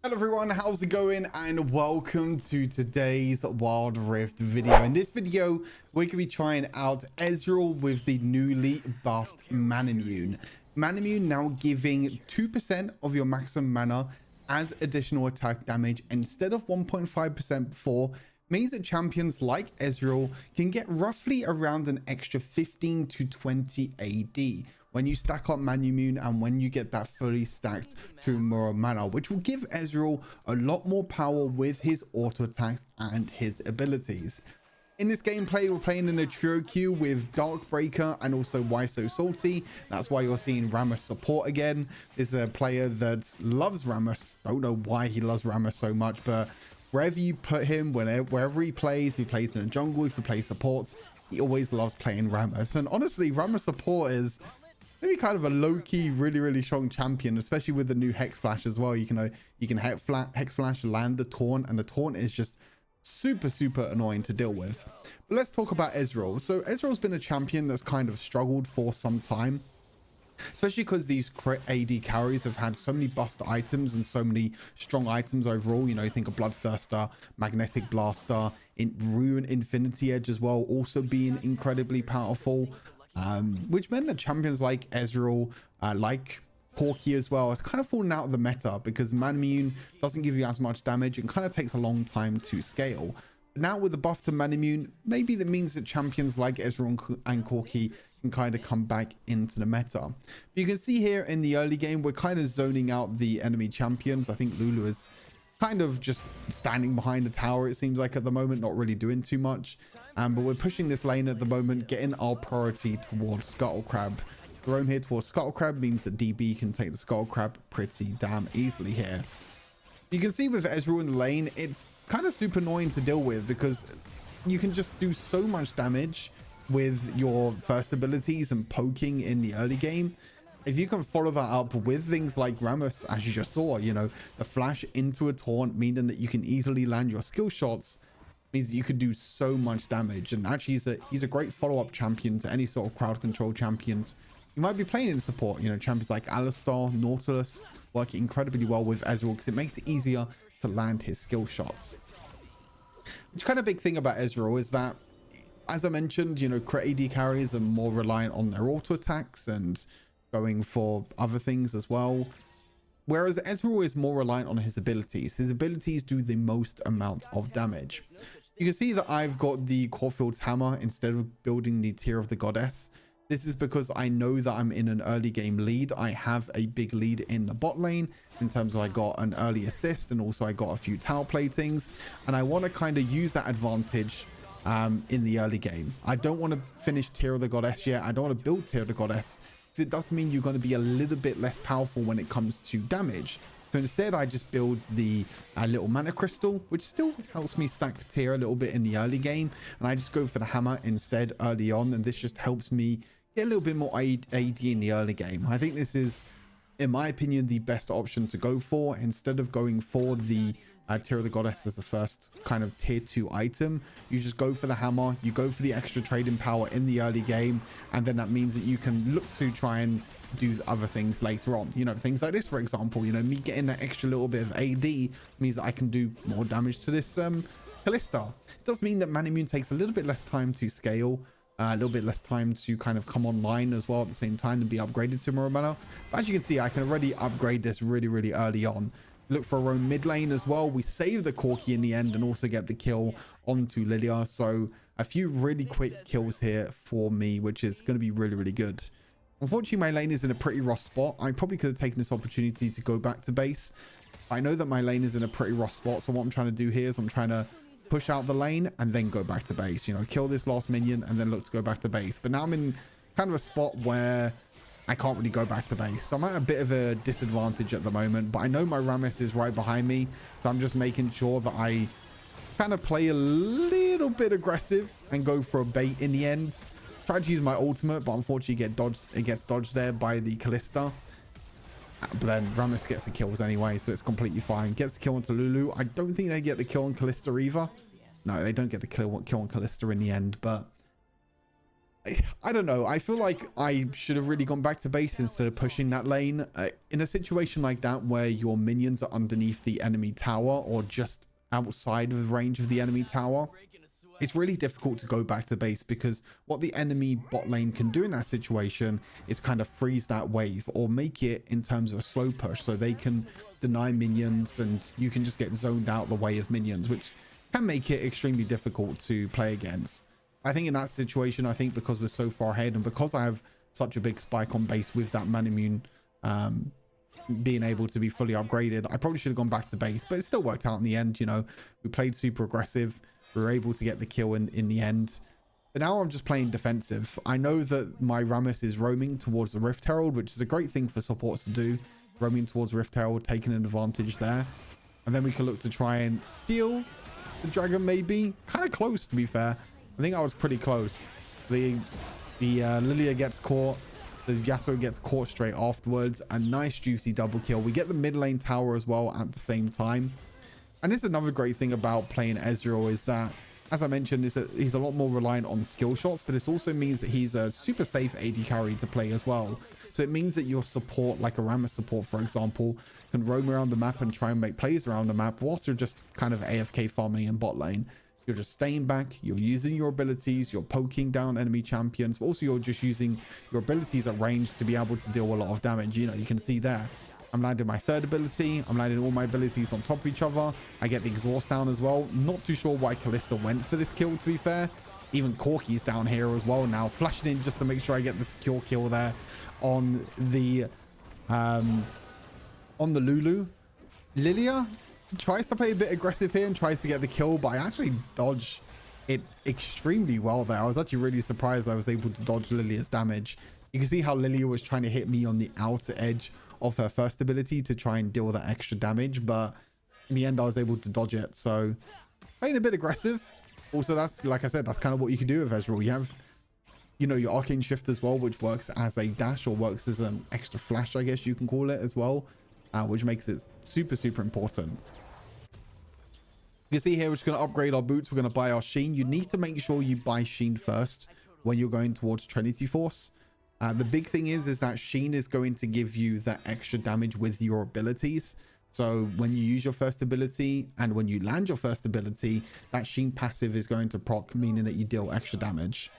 Hello everyone, how's it going? And welcome to today's Wild Rift video. In this video, we're going to be trying out Ezreal with the newly buffed manamune. Manamune now giving 2% of your maximum mana as additional attack damage instead of 1.5% before, means that champions like Ezreal can get roughly around an extra 15 to 20 AD when you stack up manamune and when you get that fully stacked to MURAMANA, which will give Ezreal a lot more power with his auto attacks and his abilities. In this gameplay, we're playing in a trio queue with Darkbreaker and also Why So Salty. That's why you're seeing Rammus support again. This is a player that loves Rammus. Don't know why he loves Rammus so much, but wherever you put him, wherever he plays in a jungle, if he plays supports, he always loves playing Rammus. And honestly, Rammus support is maybe kind of a low-key, really strong champion, especially with the new Hex Flash as well. You can Hex Flash, land the taunt, and the taunt is just super annoying to deal with. But let's talk about Ezreal. So Ezreal's been a champion that's kind of struggled for some time, especially because these crit AD carries have had so many buffed items and so many strong items overall. You know, you think of Bloodthirster, Magnetic Blaster, Ruin Infinity Edge as well, also being incredibly powerful. Which meant that champions like Ezreal, like Corki as well, has kind of fallen out of the meta because manamune doesn't give you as much damage and kind of takes a long time to scale. But now with the buff to manamune, maybe that means that champions like Ezreal and Corki can kind of come back into the meta. But you can see here in the early game, we're kind of zoning out the enemy champions. I think Lulu is kind of just standing behind the tower, it seems like, at the moment, not really doing too much. But we're pushing this lane at the moment, getting our priority towards Scuttle Crab. Roam here towards Scuttle Crab means that DB can take the Scuttle Crab pretty damn easily here. You can see with Ezreal in the lane, it's kind of super annoying to deal with because you can just do so much damage with your first abilities and poking in the early game. If you can follow that up with things like Rammus, as you just saw, you know, the flash into a taunt, meaning that you can easily land your skill shots, means that you could do so much damage. And actually he's a great follow-up champion to any sort of crowd control champions you might be playing in support. You know, champions like Alistar, Nautilus work incredibly well with Ezreal because it makes it easier to land his skill shots. Which kind of big thing about Ezreal is that, as I mentioned, you know, crit AD carries are more reliant on their auto attacks and going for other things as well, whereas Ezreal is more reliant on his abilities. His abilities do the most amount of damage. You can see that I've got the Caulfield's Hammer instead of building the Tear of the Goddess. This is because I know that I'm in an early game lead. I have a big lead in the bot lane in terms of I got an early assist and also I got a few tower platings, and I want to kind of use that advantage in the early game. I don't want to finish Tear of the Goddess yet. I don't want to build Tear of the Goddess. It does mean you're going to be a little bit less powerful when it comes to damage. So instead, I just build the little mana crystal, which still helps me stack tier a little bit in the early game. And I just go for the hammer instead early on. And this just helps me get a little bit more AD in the early game. I think this is, in my opinion, the best option to go for instead of going for the Tear of the Goddess as the first kind of tier 2 item. You just go for the hammer, you go for the extra trading power in the early game, and then that means that you can look to try and do other things later on. You know, things like this, for example. You know, me getting that extra little bit of AD means that I can do more damage to this Kalista. It does mean that manamune takes a little bit less time to scale, a little bit less time to kind of come online as well at the same time and be upgraded to MURAMANA. But as you can see, I can already upgrade this really early on. Look for our own mid lane as well. We save the Corki in the end and also get the kill onto Lilia. So a few really quick kills here for me, which is going to be really good. Unfortunately, my lane is in a pretty rough spot. I probably could have taken this opportunity to go back to base. I know that my lane is in a pretty rough spot. So what I'm trying to do here is I'm trying to push out the lane and then go back to base. You know, kill this last minion and then look to go back to base. But now I'm in kind of a spot where I can't really go back to base. So I'm at a bit of a disadvantage at the moment, but I know my Rammus is right behind me. So I'm just making sure that I kind of play a little bit aggressive and go for a bait in the end. Tried to use my ultimate, but unfortunately it gets dodged there by the Kalista. But then Rammus gets the kills anyway, so it's completely fine. Gets the kill onto Lulu. I don't think they get the kill on Kalista either. No, they don't get the kill on Kalista in the end, but I don't know. I feel like I should have really gone back to base instead of pushing that lane. In a situation like that where your minions are underneath the enemy tower or just outside of the range of the enemy tower, it's really difficult to go back to base, because what the enemy bot lane can do in that situation is kind of freeze that wave or make it in terms of a slow push, so they can deny minions and you can just get zoned out the way of minions, which can make it extremely difficult to play against. I think in that situation, I think because we're so far ahead and because I have such a big spike on base with that manamune being able to be fully upgraded, I probably should have gone back to base, but it still worked out in the end. You know, we played super aggressive. We were able to get the kill in the end. But now I'm just playing defensive. I know that my Rammus is roaming towards the Rift Herald, which is a great thing for supports to do. Roaming towards Rift Herald, taking an advantage there. And then we can look to try and steal the dragon, maybe. Kind of close, to be fair. I think I was pretty close. The Lilia gets caught. The Yasuo gets caught straight afterwards. A nice juicy double kill. We get the mid lane tower as well at the same time. And this is another great thing about playing Ezreal, is that, as I mentioned, is that he's a lot more reliant on skill shots, but this also means that he's a super safe AD carry to play as well. So it means that your support, like a Rammus support, for example, can roam around the map and try and make plays around the map whilst you're just kind of AFK farming in bot lane. You're just staying back, you're using your abilities, you're poking down enemy champions, but also you're just using your abilities at range to be able to deal a lot of damage. You know, you can see there, I'm landing my third ability. I'm landing all my abilities on top of each other. I get the exhaust down as well. Not too sure why Kalista went for this kill, to be fair. Even Corki's down here as well now, flashing in just to make sure I get the secure kill there on the Lulu. Lilia tries to play a bit aggressive here and tries to get the kill, but I actually dodge it extremely well there. I was actually really surprised I was able to dodge Lilia's damage. You can see how Lilia was trying to hit me on the outer edge of her first ability to try and deal that extra damage, but in the end I was able to dodge it. So playing a bit aggressive. Also, that's, like I said, that's kind of what you can do with Ezreal. You have, you know, your arcane shift as well, which works as a dash or works as an extra flash, I guess you can call it as well, which makes it super important. You can see here we're just going to upgrade our boots. We're going to buy our Sheen. You need to make sure you buy Sheen first when you're going towards Trinity Force. The big thing is that Sheen is going to give you that extra damage with your abilities. So when you use your first ability and when you land your first ability, that Sheen passive is going to proc, meaning that you deal extra damage.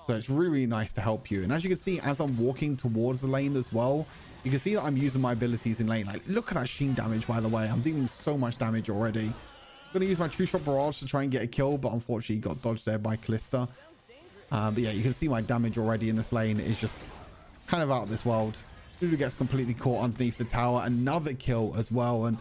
So it's really nice to help you. And as you can see, as I'm walking towards the lane as well, you can see that I'm using my abilities in lane. Like, look at that Sheen damage, by the way. I'm dealing so much damage already. I'm going to use my True Shot Barrage to try and get a kill, but unfortunately got dodged there by Kalista. But yeah, you can see my damage already in this lane is just kind of out of this world. Lulu gets completely caught underneath the tower. Another kill as well. And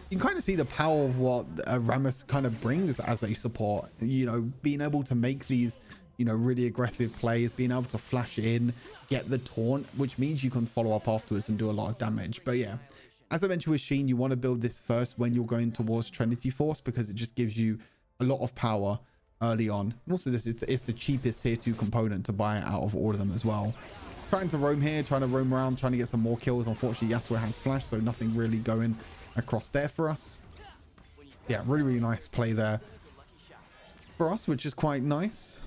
you can kind of see the power of what Rammus kind of brings as a support. You know, being able to make these, you know, really aggressive plays, being able to flash in, get the taunt, which means you can follow up afterwards and do a lot of damage. But yeah, as I mentioned with Sheen, you want to build this first when you're going towards Trinity Force, because it just gives you a lot of power early on. And also this is the cheapest tier 2 component to buy out of all of them as well. Trying to roam here, trying to roam around, trying to get some more kills. Unfortunately, Yasuo has flash, so nothing really going across there for us. Yeah, really nice play there for us, which is quite nice.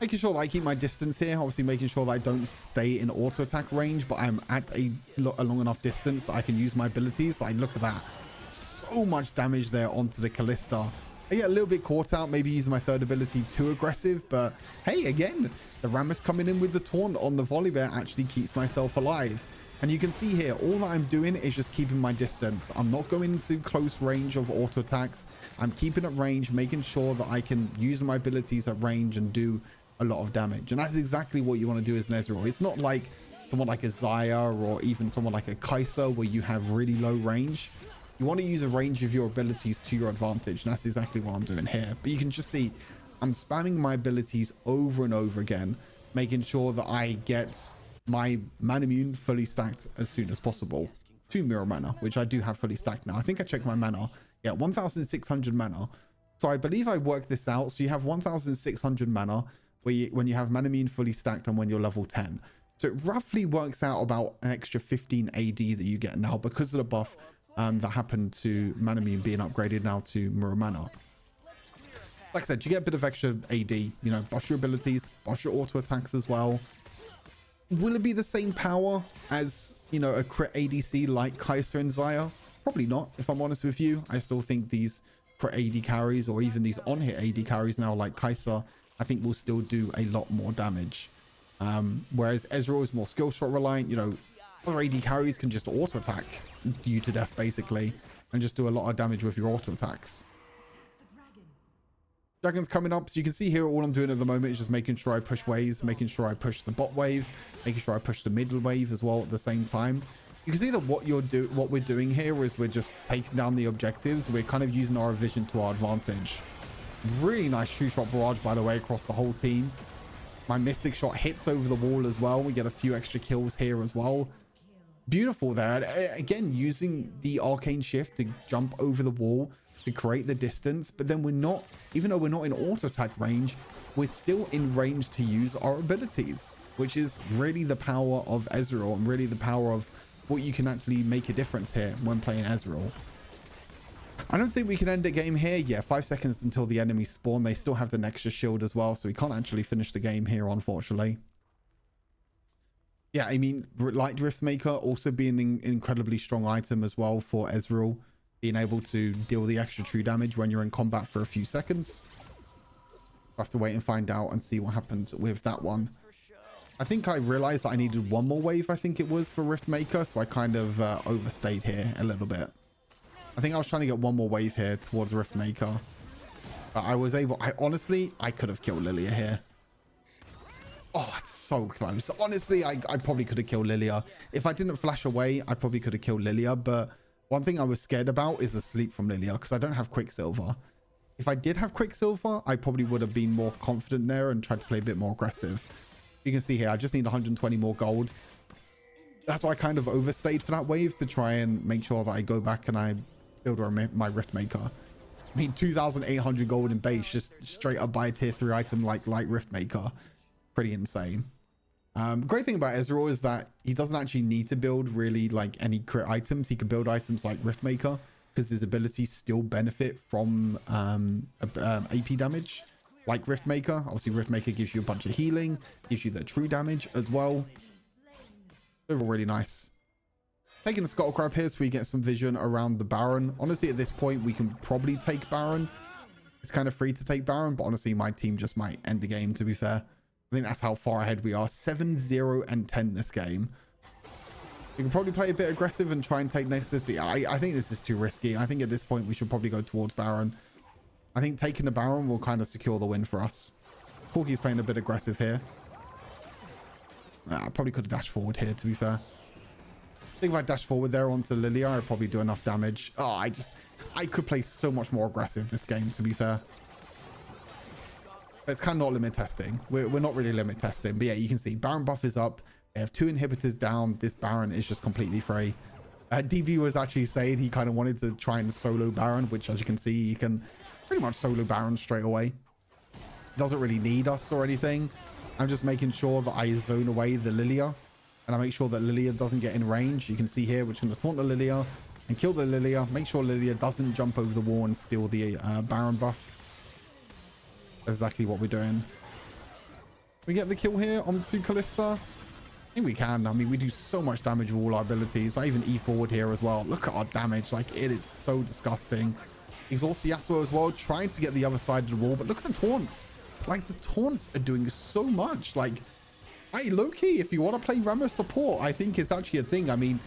Making sure that I keep my distance here, obviously making sure that I don't stay in auto attack range, but I'm at a long enough distance that I can use my abilities. Like, look at that, so much damage there onto the Kalista. I get a little bit caught out, maybe using my third ability too aggressive, but hey, again, the Rammus coming in with the taunt on the volley bear actually keeps myself alive. And you can see here, all that I'm doing is just keeping my distance. I'm not going into close range of auto attacks. I'm keeping at range, making sure that I can use my abilities at range and do a lot of damage. And that's exactly what you want to do as an Ezreal. It's not like someone like a Xayah or even someone like a Kai'Sa where you have really low range. You want to use a range of your abilities to your advantage, and that's exactly what I'm doing here. But you can just see I'm spamming my abilities over and over again, making sure that I get my manamune fully stacked as soon as possible to MURAMANA, which I do have fully stacked now. I think I checked my mana. Yeah, 1,600 mana. So I believe I worked this out. So you have 1,600 mana when you have manamune fully stacked and when you're level 10. So it roughly works out about an extra 15 AD that you get now because of the buff that happened to manamune being upgraded now to MURAMANA. like I said, you get a bit of extra AD, you know, buff your abilities, buff your auto attacks as well. Will it be the same power as, you know, a crit ADC like Kai'Sa and Xayah? Probably not, if I'm honest with you. I still think these crit AD carries, or even these on-hit AD carries now like Kai'Sa, I think will still do a lot more damage. Whereas Ezreal is more skill shot reliant. You know, other AD carries can just auto attack you to death basically, and just do a lot of damage with your auto attacks. Dragon's coming up, so you can see here all I'm doing at the moment is just making sure I push waves, making sure I push the bot wave, making sure I push the mid wave as well at the same time. You can see that what we're doing here is we're just taking down the objectives. We're kind of using our vision to our advantage. Really nice true shot barrage, by the way, across the whole team. My mystic shot hits over the wall as well. We get a few extra kills here as well. Beautiful there. And again, using the arcane shift to jump over the wall to create the distance, but then we're not, even though we're not in auto attack range, we're still in range to use our abilities, which is really the power of Ezreal and really the power of what you can actually make a difference here when playing Ezreal. I don't think we can end the game here. Yeah, 5 seconds until the enemy spawn. They still have the Nexus shield as well, so we can't actually finish the game here, unfortunately. Yeah, I mean, Light Driftmaker also being an incredibly strong item as well for Ezreal, being able to deal the extra true damage when you're in combat for a few seconds. We'll have to wait and find out and see what happens with that one. I think I realized that I needed one more wave, I think it was, for Riftmaker, so I kind of overstayed here a little bit. I think I was trying to get one more wave here towards Riftmaker. But I was able... honestly, I could have killed Lilia here. Oh, it's so close. Honestly, I probably could have killed Lilia. If I didn't flash away, I probably could have killed Lilia. But one thing I was scared about is the sleep from Lilia, because I don't have Quicksilver. If I did have Quicksilver, I probably would have been more confident there and tried to play a bit more aggressive. You can see here, I just need 120 more gold. That's why I kind of overstayed for that wave, to try and make sure that I go back and I build my Riftmaker. I mean, 2,800 gold in base, just straight up buy a tier 3 item like Light Riftmaker. Pretty insane. Great thing about Ezreal is that he doesn't actually need to build really like any crit items. He can build items like Riftmaker, because his abilities still benefit from AP damage. Like Riftmaker. Obviously, Riftmaker gives you a bunch of healing, gives you the true damage as well. Overall, really nice. Taking the Scuttle Crab here so we get some vision around the Baron. Honestly, at this point, we can probably take Baron. It's kind of free to take Baron, but honestly, my team just might end the game, to be fair. I think that's how far ahead we are. 7-0 and 10 this game. We can probably play a bit aggressive and try and take Nexus, but yeah, I think this is too risky. I think at this point, we should probably go towards Baron. I think taking the Baron will kind of secure the win for us. Corki's playing a bit aggressive here. I probably could have dashed forward here, to be fair. I think if I dash forward there onto Lilia, I'd probably do enough damage. Oh, I could play so much more aggressive this game, to be fair. But it's kind of not limit testing. We're not really limit testing. But yeah, you can see Baron buff is up. They have 2 inhibitors down. This Baron is just completely free. DB was actually saying he kind of wanted to try and solo Baron, which, as you can see, you can pretty much solo Baron straight away. Doesn't really need us or anything. I'm just making sure that I zone away the Lilia, and I make sure that Lilia doesn't get in range. You can see here, we're just going to taunt the Lilia and kill the Lilia. Make sure Lilia doesn't jump over the wall and steal the Baron buff. That's exactly what we're doing. We get the kill here onto Kalista. I think we can. I mean, we do so much damage with all our abilities. I even E forward here as well. Look at our damage. Like, it is so disgusting. Exhaust Yasuo as well, trying to get the other side of the wall, but look at the taunts. Like, the taunts are doing so much. Like, hey, low-key, if you want to play Rammus support, I think it's actually a thing. I mean,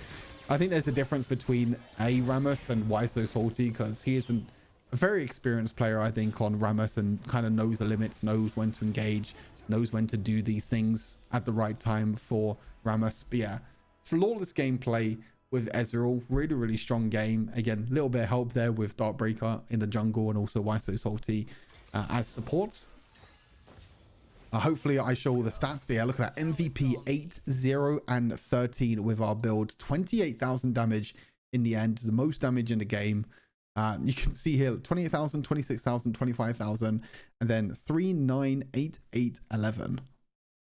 I think there's a difference between a Rammus and why so salty, because he is a very experienced player, I think, on Rammus, and kind of knows the limits, knows when to engage, knows when to do these things at the right time for Rammus. But yeah, flawless gameplay with Ezreal. Really, really strong game. Again, a little bit of help there with Darkbreaker in the jungle, and also Why So Salty as support. Hopefully I show all the stats, but yeah, look at that. MVP 8, 0, and 13 with our build. 28,000 damage in the end. The most damage in the game. You can see here 28,000, 26,000, 25,000, and then 3, 9, 8, 8, 11.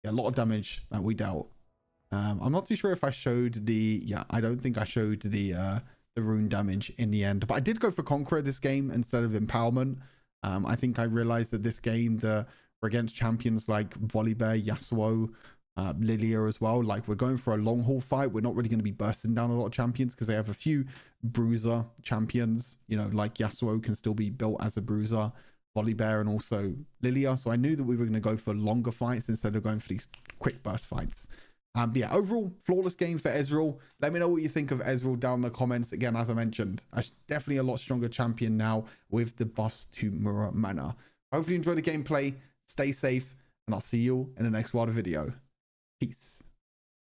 Yeah, a lot of damage that we dealt. I'm not too sure if I showed the... Yeah, I don't think I showed the rune damage in the end. But I did go for Conqueror this game instead of Empowerment. I think I realized that this game, we're against champions like Volibear, Yasuo, Lilia as well. Like, we're going for a long haul fight. We're not really going to be bursting down a lot of champions because they have a few bruiser champions, you know, like Yasuo can still be built as a bruiser, Volibear, and also Lilia. So I knew that we were going to go for longer fights instead of going for these quick burst fights. But yeah, overall, flawless game for Ezreal. Let me know what you think of Ezreal down in the comments. Again, as I mentioned, definitely a lot stronger champion now with the buffs to MURAMANA. Hopefully you enjoy the gameplay. Stay safe, and I'll see you in the next wild video. Peace.